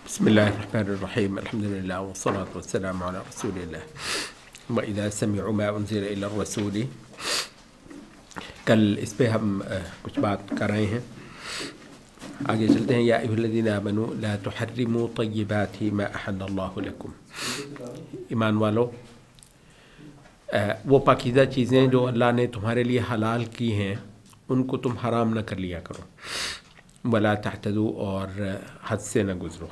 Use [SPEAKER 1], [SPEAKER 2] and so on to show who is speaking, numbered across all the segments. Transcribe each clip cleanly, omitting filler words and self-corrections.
[SPEAKER 1] بسم اللہ الرحمن الرحیم الحمدللہ والصلاة والسلام علی رسول اللہ وَإِذَا سَمِعُوا مَا أُنزِلَ إِلَى الرَّسُولِ۔ کل اس پہ ہم کچھ بات کر رہے ہیں، آگے چلتے ہیں۔ یا ایھا الذین آمنوا لا تحرموا طیبات ما احل اللہ لکم۔ ایمان والو، وہ پاکیزہ چیزیں جو اللہ نے تمہارے لیے حلال کی ہیں ان کو تم حرام نہ کر لیا کرو۔ ولا تعتدوا، اور حد سے نہ گزرو۔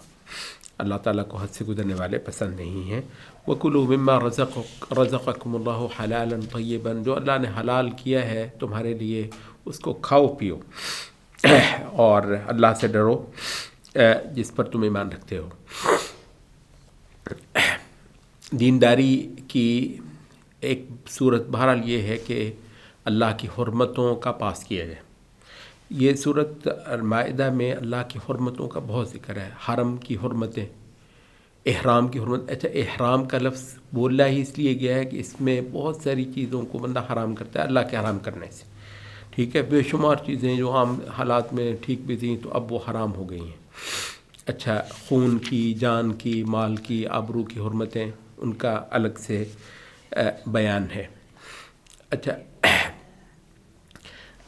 [SPEAKER 1] اللہ تعالیٰ کو حد سے گزرنے والے پسند نہیں ہیں۔ وَكُلُوا مِمَّا رَزَقَكُمُ اللَّهُ حَلَالًا طَيِّبًا، جو اللہ نے حلال کیا ہے تمہارے لیے اس کو کھاؤ پیو، اور اللہ سے ڈرو جس پر تم ایمان رکھتے ہو۔ دینداری کی ایک صورت بہرحال یہ ہے کہ اللہ کی حرمتوں کا پاس کیا جائے۔ یہ صورت المائدہ میں اللہ کی حرمتوں کا بہت ذکر ہے، حرم کی حرمتیں، احرام کی حرمت۔ اچھا، احرام کا لفظ بولا ہی اس لیے گیا ہے کہ اس میں بہت ساری چیزوں کو بندہ حرام کرتا ہے اللہ کے حرام کرنے سے، ٹھیک ہے۔ بے شمار چیزیں جو عام حالات میں ٹھیک بھی تھیں تو اب وہ حرام ہو گئی ہیں۔ اچھا، خون کی، جان کی، مال کی، آبرو کی حرمتیں، ان کا الگ سے بیان ہے۔ اچھا،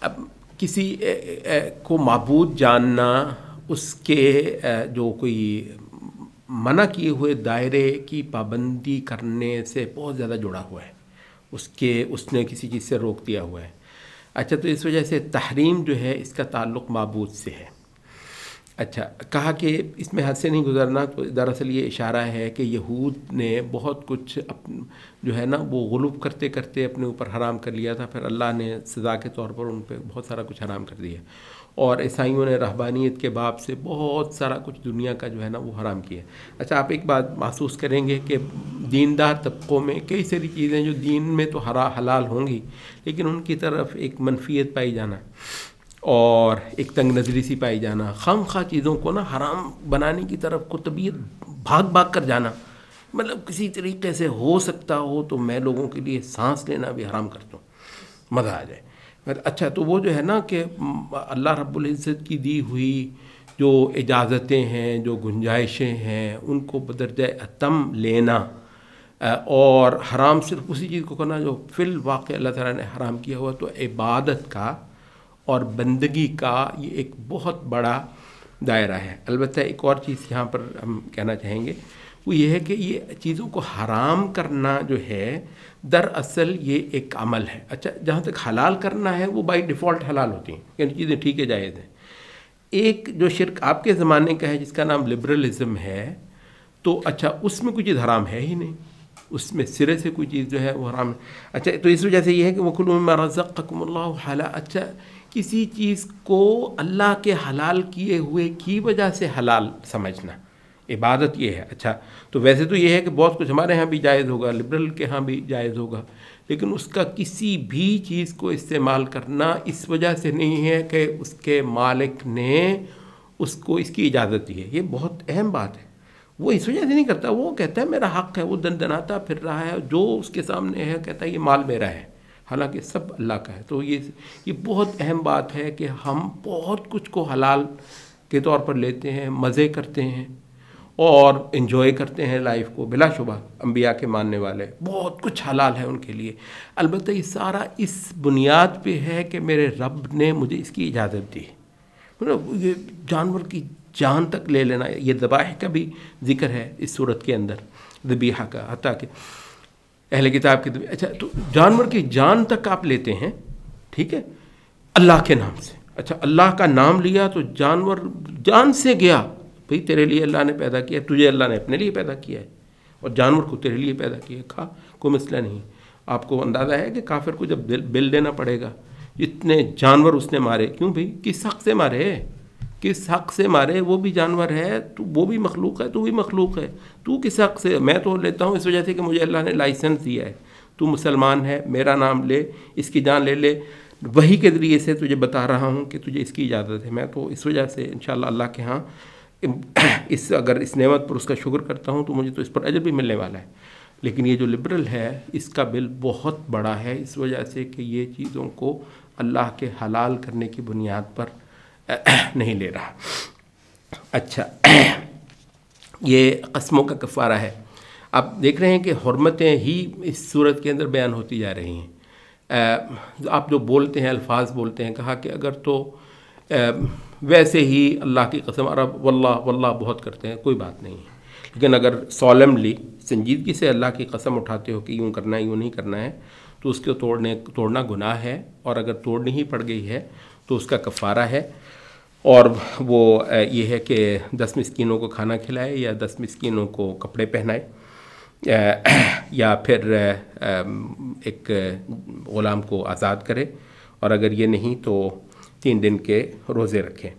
[SPEAKER 1] اب کسی کو معبود جاننا اس کے جو کوئی منع کیے ہوئے دائرے کی پابندی کرنے سے بہت زیادہ جڑا ہوا ہے، اس نے کسی چیز سے روک دیا ہوا ہے۔ اچھا، تو اس وجہ سے تحریم جو ہے اس کا تعلق معبود سے ہے۔ اچھا، کہا کہ اس میں حد سے نہیں گزرنا، تو دراصل یہ اشارہ ہے کہ یہود نے بہت کچھ جو ہے نا وہ غلوب کرتے کرتے اپنے اوپر حرام کر لیا تھا، پھر اللہ نے سزا کے طور پر ان پہ بہت سارا کچھ حرام کر دیا، اور عیسائیوں نے رہبانیت کے باب سے بہت سارا کچھ دنیا کا جو ہے نا وہ حرام کیا۔ اچھا، آپ ایک بات محسوس کریں گے کہ دیندار طبقوں میں کئی ساری چیزیں جو دین میں تو حلال ہوں گی لیکن ان کی طرف ایک منفیت پائی جانا اور ایک تنگ نظری سی پائی جانا، خام خواہ چیزوں کو نا حرام بنانے کی طرف کو طبیعت بھاگ کر جانا، مطلب کسی طریقے سے ہو سکتا ہو تو میں لوگوں کے لیے سانس لینا بھی حرام کرتا ہوں، مزہ آ جائے۔ اچھا، تو وہ جو ہے نا کہ اللہ رب العزت کی دی ہوئی جو اجازتیں ہیں، جو گنجائشیں ہیں، ان کو بدرجہ اتم لینا اور حرام صرف اسی چیز کو کرنا جو فی الواقع اللہ تعالیٰ نے حرام کیا ہوا، تو عبادت کا اور بندگی کا یہ ایک بہت بڑا دائرہ ہے۔ البتہ ایک اور چیز یہاں پر ہم کہنا چاہیں گے، وہ یہ ہے کہ یہ چیزوں کو حرام کرنا جو ہے دراصل یہ ایک عمل ہے۔ اچھا، جہاں تک حلال کرنا ہے وہ بائی ڈیفالٹ حلال ہوتی ہیں، یعنی چیزیں ٹھیک ہے، جائز ہیں۔ ایک جو شرک آپ کے زمانے کا ہے جس کا نام لبرلزم ہے، تو اچھا اس میں کوئی چیز حرام ہے ہی نہیں، اس میں سرے سے کوئی چیز جو ہے وہ حرام ہے۔ اچھا، تو اس وجہ سے یہ ہے کہ وَكُلُوا مِمَّا رَزَقَكُمُ اللَّهُ حَلَالًا، اچھا کسی چیز کو اللہ کے حلال کیے ہوئے کی وجہ سے حلال سمجھنا، عبادت یہ ہے۔ اچھا، تو ویسے تو یہ ہے کہ بہت کچھ ہمارے ہاں بھی جائز ہوگا، لبرل کے ہاں بھی جائز ہوگا، لیکن اس کا کسی بھی چیز کو استعمال کرنا اس وجہ سے نہیں ہے کہ اس کے مالک نے اس کو اس کی اجازت دی ہے۔ یہ بہت اہم بات ہے۔ وہ اس وجہ سے نہیں کرتا، وہ کہتا ہے میرا حق ہے، وہ دندناتا پھر رہا ہے، جو اس کے سامنے ہے کہتا ہے یہ مال میرا ہے، حالانکہ سب اللہ کا ہے۔ تو یہ بہت اہم بات ہے کہ ہم بہت کچھ کو حلال کے طور پر لیتے ہیں، مزے کرتے ہیں اور انجوائے کرتے ہیں لائف کو۔ بلا شبہ انبیاء کے ماننے والے بہت کچھ حلال ہے ان کے لیے، البتہ یہ سارا اس بنیاد پہ ہے کہ میرے رب نے مجھے اس کی اجازت دی۔ یہ جانور کی جان تک لے لینا، یہ ذبائح کا بھی ذکر ہے اس صورت کے اندر، ذبیحہ کا، حتیٰ کہ اہل کتاب کے۔ اچھا، تو جانور کی جان تک آپ لیتے ہیں، ٹھیک ہے، اللہ کے نام سے۔ اچھا، اللہ کا نام لیا تو جانور جان سے گیا، بھئی تیرے لیے اللہ نے پیدا کیا، تجھے اللہ نے اپنے لیے پیدا کیا ہے اور جانور کو تیرے لیے پیدا کیا ہے، کھا، کوئی مسئلہ نہیں۔ آپ کو اندازہ ہے کہ کافر کو جب بل دینا پڑے گا، اتنے جانور اس نے مارے، کیوں بھئی؟ کس حق سے مارے؟ کس حق سے مارے؟ وہ بھی جانور ہے، تو وہ بھی مخلوق ہے، تو بھی مخلوق ہے، تو کس حق سے؟ میں تو لیتا ہوں اس وجہ سے کہ مجھے اللہ نے لائسنس دیا ہے، تو مسلمان ہے، میرا نام لے، اس کی جان لے لے، وحی کے ذریعے سے تجھے بتا رہا ہوں کہ تجھے اس کی اجازت ہے۔ میں تو اس وجہ سے انشاءاللہ اللہ کے ہاں اگر اس نعمت پر اس کا شکر کرتا ہوں تو مجھے تو اس پر اجر بھی ملنے والا ہے۔ لیکن یہ جو لبرل ہے اس کا بل بہت بڑا ہے، اس وجہ سے کہ یہ چیزوں کو اللہ کے حلال کرنے کی بنیاد پر نہیں لے رہا۔ اچھا، یہ قسموں کا کفارہ ہے۔ آپ دیکھ رہے ہیں کہ حرمتیں ہی اس صورت کے اندر بیان ہوتی جا رہی ہیں۔ آپ جو بولتے ہیں، الفاظ بولتے ہیں، کہا کہ اگر تو ویسے ہی اللہ کی قسم، عرب واللہ واللہ بہت کرتے ہیں، کوئی بات نہیں ہے، لیکن اگر سولملی سنجیدگی سے اللہ کی قسم اٹھاتے ہو کہ یوں کرنا ہے یوں نہیں کرنا ہے، تو اس کو توڑنا گناہ ہے، اور اگر توڑنی ہی پڑ گئی ہے تو اس کا کفارہ ہے، اور وہ یہ ہے کہ 10 مسکینوں کو کھانا کھلائے، یا 10 مسکینوں کو کپڑے پہنائے، یا پھر ایک غلام کو آزاد کرے، اور اگر یہ نہیں تو 3 دن کے روزے رکھیں۔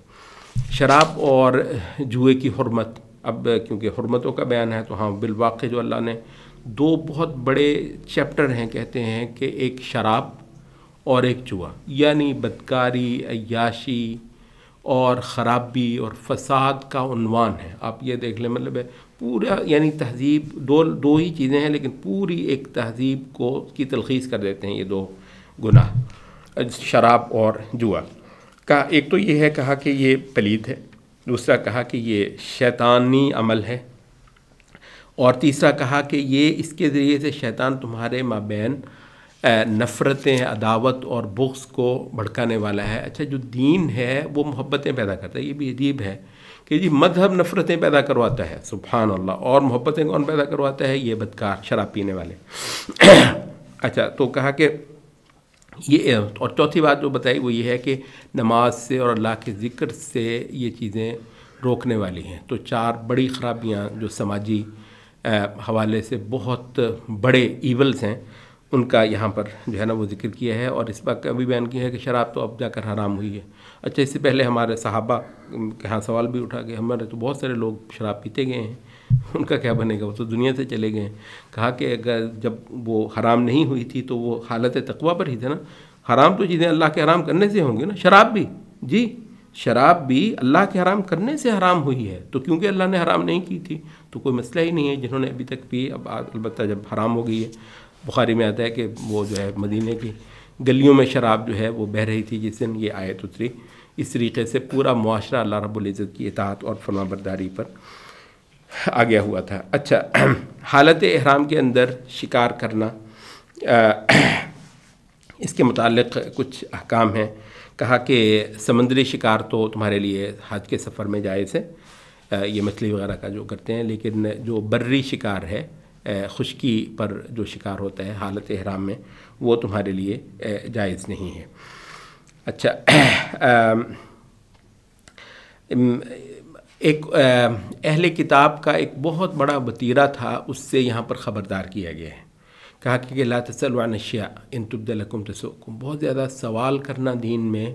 [SPEAKER 1] شراب اور جوئے کی حرمت، اب کیونکہ حرمتوں کا بیان ہے تو ہاں بالواقع جو اللہ نے 2 بہت بڑے چیپٹر ہیں، کہتے ہیں کہ ایک شراب اور ایک جوا، یعنی بدکاری، عیاشی اور خرابی اور فساد کا عنوان ہے۔ آپ یہ دیکھ لیں، مطلب ہے پورا، یعنی تہذیب دو ہی چیزیں ہیں، لیکن پوری ایک تہذیب کو کی تلخیص کر دیتے ہیں یہ 2 گناہ، شراب اور جوا کا۔ ایک تو یہ ہے کہا کہ یہ پلید ہے، دوسرا کہا کہ یہ شیطانی عمل ہے، اور تیسرا کہا کہ یہ اس کے ذریعے سے شیطان تمہارے مابین نفرتیں، عداوت اور بغض کو بھڑکانے والا ہے۔ اچھا، جو دین ہے وہ محبتیں پیدا کرتا ہے، یہ بھی عجیب ہے کہ جی مذہب نفرتیں پیدا کرواتا ہے، سبحان اللہ، اور محبتیں کون پیدا کرواتا ہے؟ یہ بدکار، شراب پینے والے۔ اچھا، تو کہا کہ یہ، اور چوتھی بات جو بتائی وہ یہ ہے کہ نماز سے اور اللہ کے ذکر سے یہ چیزیں روکنے والی ہیں۔ تو 4 بڑی خرابیاں جو سماجی حوالے سے بہت بڑے ایولز ہیں، ان کا یہاں پر جو ہے نا وہ ذکر کیا ہے، اور اس بات کا بھی بیان کیا ہے کہ شراب تو اب جا کر حرام ہوئی ہے۔ اچھا، اس سے پہلے ہمارے صحابہ کے ہاں سوال بھی اٹھا کہ ہمارے تو بہت سارے لوگ شراب پیتے گئے ہیں، ان کا کیا بنے گا، وہ تو دنیا سے چلے گئے ہیں۔ کہا کہ اگر جب وہ حرام نہیں ہوئی تھی تو وہ حالت تقویٰ پر ہی تھے نا، حرام تو چیزیں اللہ کے حرام کرنے سے ہوں گی نا، شراب بھی، جی شراب بھی اللہ کے حرام کرنے سے حرام ہوئی ہے، تو کیونکہ اللہ نے حرام نہیں کی تھی تو کوئی مسئلہ ہی نہیں ہے۔ جنہوں نے ابھی تک پی، اب البتہ جب حرام ہو گئی ہے، بخاری میں آتا ہے کہ وہ جو ہے مدینے کی گلیوں میں شراب جو ہے وہ بہہ رہی تھی جس دن یہ آیت اتری۔ اس طریقے سے پورا معاشرہ اللہ رب العزت کی اطاعت اور فرما برداری پر آ گیا ہوا تھا۔ اچھا، حالت احرام کے اندر شکار کرنا، اس کے متعلق کچھ احکام ہیں۔ کہا کہ سمندری شکار تو تمہارے لیے حج کے سفر میں جائز ہے، یہ مچھلی وغیرہ کا جو کرتے ہیں، لیکن جو بری شکار ہے، خشکی پر جو شکار ہوتا ہے حالت احرام میں، وہ تمہارے لیے جائز نہیں ہے۔ اچھا، ایک اہل کتاب کا ایک بہت بڑا وتیرہ تھا، اس سے یہاں پر خبردار کیا گیا ہے۔ کہا کہ لا تسألوا عن اشیاء ان تبد لکم تسؤکم، بہت زیادہ سوال کرنا دین میں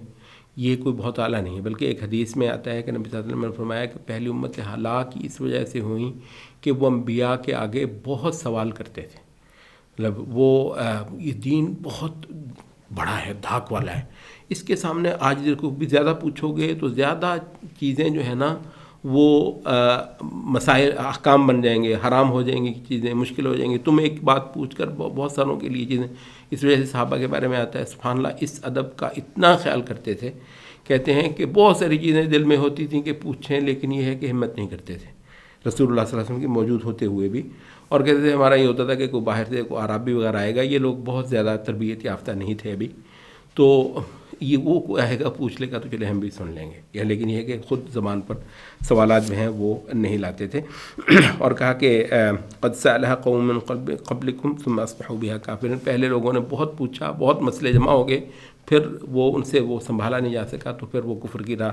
[SPEAKER 1] یہ کوئی بہت اعلیٰ نہیں ہے، بلکہ ایک حدیث میں آتا ہے کہ نبی صلی اللہ علیہ وسلم نے فرمایا کہ پہلی امت ہلاک اس وجہ سے ہوئیں کہ وہ انبیاء کے آگے بہت سوال کرتے تھے، مطلب وہ یہ دین بہت بڑا ہے، دھاک والا ہے، اس کے سامنے آج کو بھی زیادہ پوچھو گے تو زیادہ چیزیں جو ہے نا وہ مسائل احکام بن جائیں گے، حرام ہو جائیں گی، چیزیں مشکل ہو جائیں گی، تم ایک بات پوچھ کر بہت سالوں کے لیے چیزیں۔ اس وجہ سے صحابہ کے بارے میں آتا ہے سبحان اللہ، اس ادب کا اتنا خیال کرتے تھے، کہتے ہیں کہ بہت ساری چیزیں دل میں ہوتی تھیں کہ پوچھیں، لیکن یہ ہے کہ ہمت نہیں کرتے تھے رسول اللہ صلی اللہ علیہ وسلم کے موجود ہوتے ہوئے بھی، اور کہتے تھے ہمارا یہ ہوتا تھا کہ کوئی باہر سے کوئی عربی وغیرہ آئے گا، یہ لوگ بہت زیادہ تربیت یافتہ نہیں تھے ابھی، تو یہ وہ کوئی آئے گا پوچھ لے گا تو چلے ہم بھی سن لیں گے، یا لیکن یہ ہے کہ خود زبان پر سوالات جو ہیں وہ نہیں لاتے تھے۔ اور کہا کہ قد سألها قوم من قبلكم ثم اصبحوا بها كافرين، پہلے لوگوں نے بہت پوچھا، بہت مسئلے جمع ہو گئے، پھر وہ ان سے وہ سنبھالا نہیں جا سکا، تو پھر وہ کفر کی راہ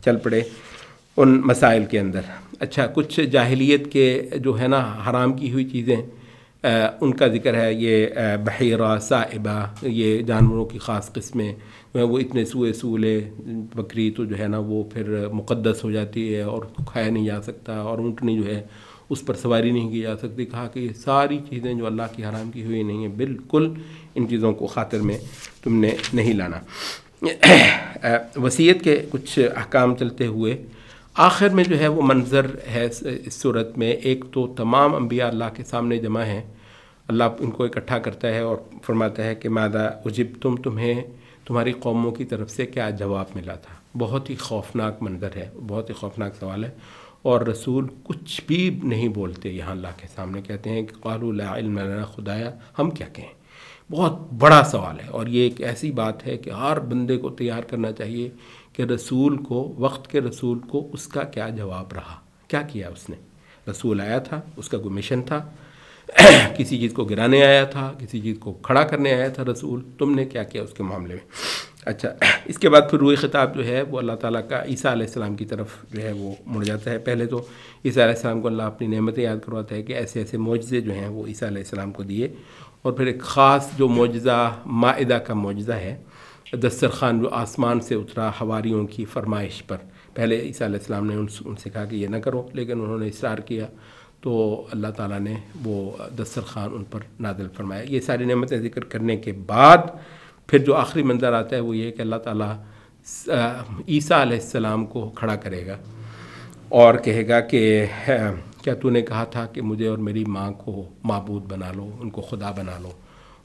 [SPEAKER 1] چل پڑے ان مسائل کے اندر۔ اچھا، کچھ جاہلیت کے جو ہے نا حرام کی ہوئی چیزیں، ان کا ذکر ہے، یہ بحیرہ، صائبہ، یہ جانوروں کی خاص قسمیں، وہ اتنے سولے بکری تو جو ہے نا وہ پھر مقدس ہو جاتی ہے اور کھایا نہیں جا سکتا، اور اونٹنی جو ہے اس پر سواری نہیں کی جا سکتی۔ کہا کہ یہ ساری چیزیں جو اللہ کی حرام کی ہوئی نہیں ہیں، بالکل ان چیزوں کو خاطر میں تم نے نہیں لانا۔ وصیت کے کچھ احکام چلتے ہوئے آخر میں جو ہے وہ منظر ہے اس صورت میں، ایک تو تمام انبیاء اللہ کے سامنے جمع ہیں، اللہ ان کو اکٹھا کرتا ہے اور فرماتا ہے کہ ماذا اجبتم، تمہیں تمہاری قوموں کی طرف سے کیا جواب ملا تھا۔ بہت ہی خوفناک منظر ہے، بہت ہی خوفناک سوال ہے، اور رسول کچھ بھی نہیں بولتے یہاں اللہ کے سامنے، کہتے ہیں کہ قالوا لا علم لنا، خدایا ہم کیا کہیں۔ بہت بڑا سوال ہے، اور یہ ایک ایسی بات ہے کہ ہر بندے کو تیار کرنا چاہیے کہ رسول کو، وقت کے رسول کو اس کا کیا جواب رہا، کیا کیا اس نے۔ رسول آیا تھا، اس کا کوئی مشن تھا، کسی چیز کو گرانے آیا تھا، کسی چیز کو کھڑا کرنے آیا تھا رسول، تم نے کیا کیا اس کے معاملے میں۔ اچھا، اس کے بعد پھر روح خطاب جو ہے وہ اللہ تعالیٰ کا عیسیٰ علیہ السلام کی طرف جو ہے وہ مڑ جاتا ہے۔ پہلے تو عیسیٰ علیہ السلام کو اللہ اپنی نعمتیں یاد کرواتا ہے کہ ایسے ایسے معجزے جو ہیں وہ عیسیٰ علیہ السلام کو دیے، اور پھر ایک خاص جو معجزہ مائدہ کا معجزہ ہے، دسترخوان جو آسمان سے اترا حواریوں کی فرمائش پر۔ پہلے عیسیٰ علیہ السلام نے ان سے کہا کہ یہ نہ کرو، لیکن انہوں نے اصرار کیا تو اللہ تعالیٰ نے وہ دسترخوان ان پر نازل فرمایا۔ یہ ساری نعمتیں ذکر کرنے کے بعد پھر جو آخری منظر آتا ہے وہ یہ کہ اللہ تعالیٰ عیسیٰ علیہ السلام کو کھڑا کرے گا اور کہے گا کہ کیا تو نے کہا تھا کہ مجھے اور میری ماں کو معبود بنا لو، ان کو خدا بنا لو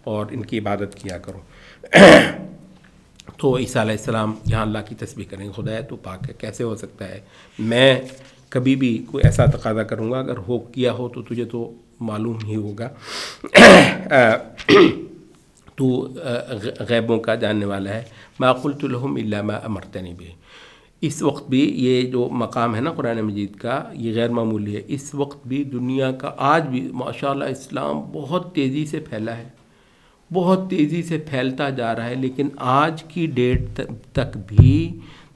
[SPEAKER 1] اور ان کی عبادت کیا کرو۔ تو عیسیٰ علیہ السلام یہاں اللہ کی تسبیح کریں گے، خدا ہے تو پاک ہے، کیسے ہو سکتا ہے، میں کبھی بھی کوئی ایسا تقاضا کروں گا، اگر ہو کیا ہو تو تجھے تو معلوم ہی ہوگا، تو غیبوں کا جاننے والا ہے۔ ما قلت لهم الا ما امرتنی به۔ اس وقت بھی یہ جو مقام ہے نا قرآن مجید کا، یہ غیر معمولی ہے۔ اس وقت بھی دنیا کا، آج بھی ماشاءاللہ اسلام بہت تیزی سے پھیلا ہے، بہت تیزی سے پھیلتا جا رہا ہے، لیکن آج کی ڈیٹ تک بھی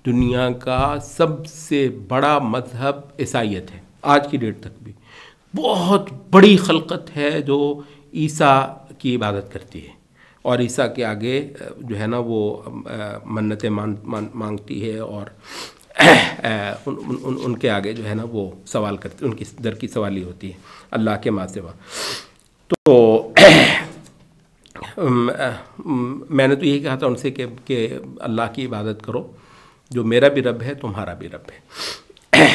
[SPEAKER 1] دنیا کا سب سے بڑا مذہب عیسائیت ہے۔ آج کی ڈیٹ تک بھی بہت بڑی خلقت ہے جو عیسیٰ کی عبادت کرتی ہے، اور عیسیٰ کے آگے جو ہے نا وہ منتیں مانگتی ہے، اور ان کے آگے جو ہے نا وہ سوال کرتی، ان کی در کی سوالی ہوتی ہے اللہ کے ماں سوا۔ تو میں نے تو یہی کہا تھا ان سے کہ اللہ کی عبادت کرو، جو میرا بھی رب ہے تمہارا بھی رب ہے۔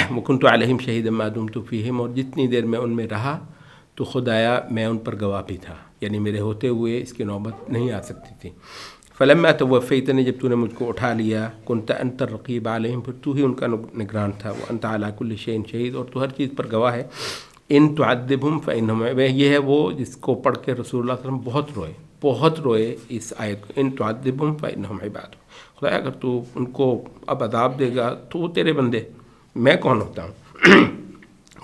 [SPEAKER 1] وَكُنْتُ عَلَيْهِمْ شَهِيدًا مَا دُمْتُ فِيهِمْ، اور جتنی دیر میں ان میں رہا تو خدایا میں ان پر گواہ بھی تھا، یعنی میرے ہوتے ہوئے اس کی نوبت نہیں آ سکتی تھی۔ فلما توفیتنی، جب تو نے مجھ کو اٹھا لیا، كنت انت الرقیب علیہم، پھر تو ہی ان کا نگران تھا، وانت علی کل شیء شہید، اور تو ہر چیز پر گواہ ہے۔ ان تعذبہم فانہم، یہ ہے وہ جس کو پڑھ کے رسول اللہ صلی اللہ علیہ وسلم بہت روئے اس آیت کو، ان تعذبہم فانہم عباد، خدایا اگر تو ان کو اب عذاب دے گا تو وہ تیرے بندے، میں کون ہوتا ہوں۔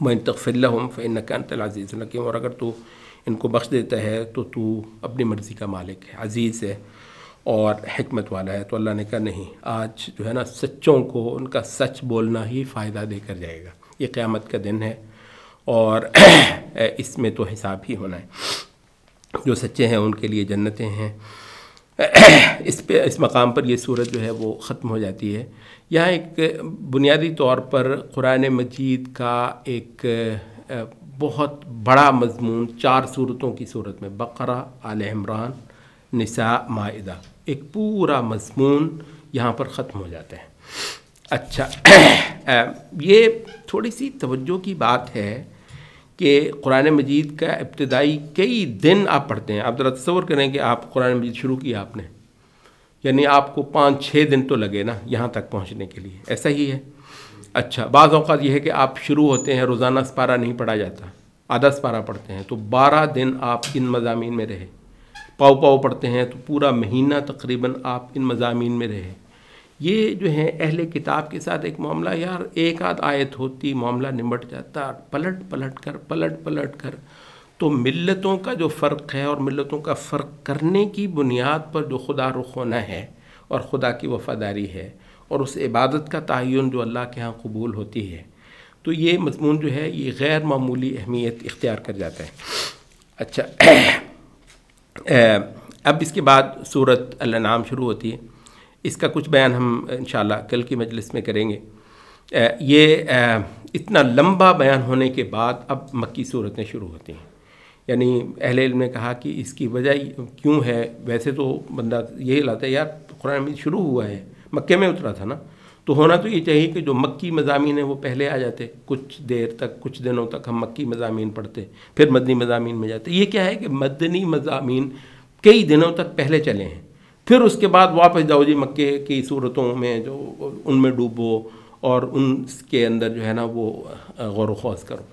[SPEAKER 1] وَإِن تَغْفِرْ لَهُمْ فَإِنَّكَ أَنْتَ الْعَزِيزُ الْحَكِيمُ، اور اگر تو ان کو بخش دیتا ہے تو تو اپنی مرضی کا مالک ہے، عزیز ہے اور حکمت والا ہے۔ تو اللہ نے کہا نہیں، آج جو ہے نا سچوں کو ان کا سچ بولنا ہی فائدہ دے کر جائے گا، یہ قیامت کا دن ہے اور اس میں تو حساب ہی ہونا ہے۔ جو سچے ہیں ان کے لیے جنتیں ہیں۔ اس مقام پر یہ صورت جو ہے وہ ختم ہو جاتی ہے۔ یہاں ایک بنیادی طور پر قرآن مجید کا ایک بہت بڑا مضمون 4 صورتوں کی صورت میں، بقرہ، آل عمران، نساء، مائدہ، ایک پورا مضمون یہاں پر ختم ہو جاتا ہے۔ اچھا، یہ تھوڑی سی توجہ کی بات ہے کہ قرآن مجید کا ابتدائی کئی دن آپ پڑھتے ہیں۔ آپ ذرا تصور کریں کہ آپ قرآن مجید شروع کیا آپ نے، یعنی آپ کو 5-6 دن تو لگے نا یہاں تک پہنچنے کے لیے، ایسا ہی ہے۔ اچھا، بعض اوقات یہ ہے کہ آپ شروع ہوتے ہیں، روزانہ سپارہ نہیں پڑھا جاتا، آدھا سپارہ پڑھتے ہیں، تو 12 دن آپ ان مضامین میں رہے۔ پاؤ پڑھتے ہیں تو پورا مہینہ تقریباً آپ ان مضامین میں رہے۔ یہ جو ہے اہل کتاب کے ساتھ ایک معاملہ، یار ایک آدھ آیت ہوتی معاملہ نمٹ جاتا، پلٹ کر۔ تو ملتوں کا جو فرق ہے اور ملتوں کا فرق کرنے کی بنیاد پر جو خدا رخ ہونا ہے اور خدا کی وفاداری ہے اور اس عبادت کا تعین جو اللہ کے ہاں قبول ہوتی ہے، تو یہ مضمون جو ہے یہ غیر معمولی اہمیت اختیار کر جاتا ہے۔ اچھا، اب اس کے بعد سورۃ الانعام شروع ہوتی ہے۔ اس کا کچھ بیان ہم انشاءاللہ کل کی مجلس میں کریں گے۔ یہ اتنا لمبا بیان ہونے کے بعد اب مکی صورتیں شروع ہوتی ہیں، یعنی اہل علم نے کہا کہ اس کی وجہ کیوں ہے؟ ویسے تو بندہ یہی لاتا ہے، یار قرآن مجید شروع ہوا ہے، مکے میں اترا تھا نا، تو ہونا تو یہ چاہیے کہ جو مکی مضامین ہیں وہ پہلے آ جاتے، کچھ دیر تک، کچھ دنوں تک ہم مکی مضامین پڑھتے، پھر مدنی مضامین میں جاتے۔ یہ کیا ہے کہ مدنی مضامین کئی دنوں تک پہلے چلے ہیں، پھر اس کے بعد واپس جاؤ جی مکے کی صورتوں میں جو ان میں ڈوبو اور ان کے اندر جو ہے نا وہ غور و خوض کرو.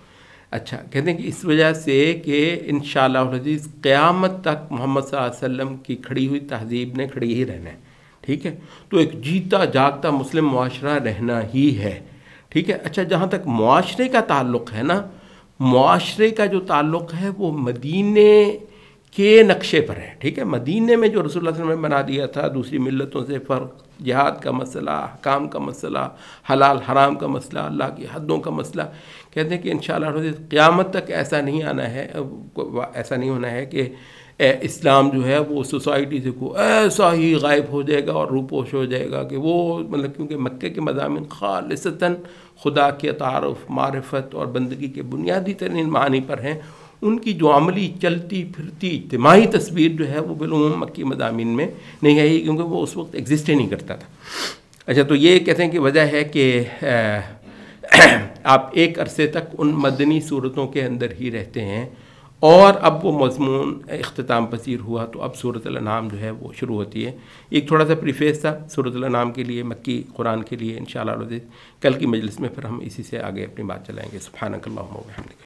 [SPEAKER 1] اچھا کہتے ہیں کہ اس وجہ سے کہ انشاءاللہ العزیز قیامت تک محمد صلی اللہ علیہ وسلم کی کھڑی ہوئی تہذیب نے کھڑی ہی رہنا ہے. ٹھیک ہے، تو ایک جیتا جاگتا مسلم معاشرہ رہنا ہی ہے. ٹھیک ہے. اچھا جہاں تک معاشرے کا تعلق ہے نا، معاشرے کا جو تعلق ہے وہ مدینے کے نقشے پر ہے. ٹھیک ہے، مدینے میں جو رسول اللہ صلی اللہ علیہ وسلم نے بنا دیا تھا، دوسری ملتوں سے فرق، جہاد کا مسئلہ، احکام کا مسئلہ، حلال حرام کا مسئلہ، اللہ کی حدوں کا مسئلہ، کہتے ہیں کہ انشاءاللہ قیامت تک ایسا نہیں آنا ہے، ایسا نہیں ہونا ہے کہ اسلام جو ہے وہ سوسائٹی سے کو ایسا ہی غائب ہو جائے گا اور روپوش ہو جائے گا کہ وہ مطلب، کیونکہ مکے کے مضامین خالصتاً خدا کے تعارف، معرفت اور بندگی کے بنیادی ترین معانی پر ہیں. ان کی جو عملی چلتی پھرتی اجتماعی تصویر جو ہے وہ بالعموم مکی مضامین میں نہیں آئی، کیونکہ وہ اس وقت ایگزسٹ ہی نہیں کرتا تھا. اچھا تو یہ کہتے ہیں کہ وجہ ہے کہ آپ ایک عرصے تک ان مدنی صورتوں کے اندر ہی رہتے ہیں، اور اب وہ مضمون اختتام پذیر ہوا تو اب سورۃ الانعام جو ہے وہ شروع ہوتی ہے. ایک تھوڑا سا پریفیس تھا سورۃ الانعام کے لیے، مکی قرآن کے لیے. انشاءاللہ کل کی مجلس میں پھر ہم اسی سے آگے اپنی بات چلائیں گے. سبحانک اللہم و بحمدک.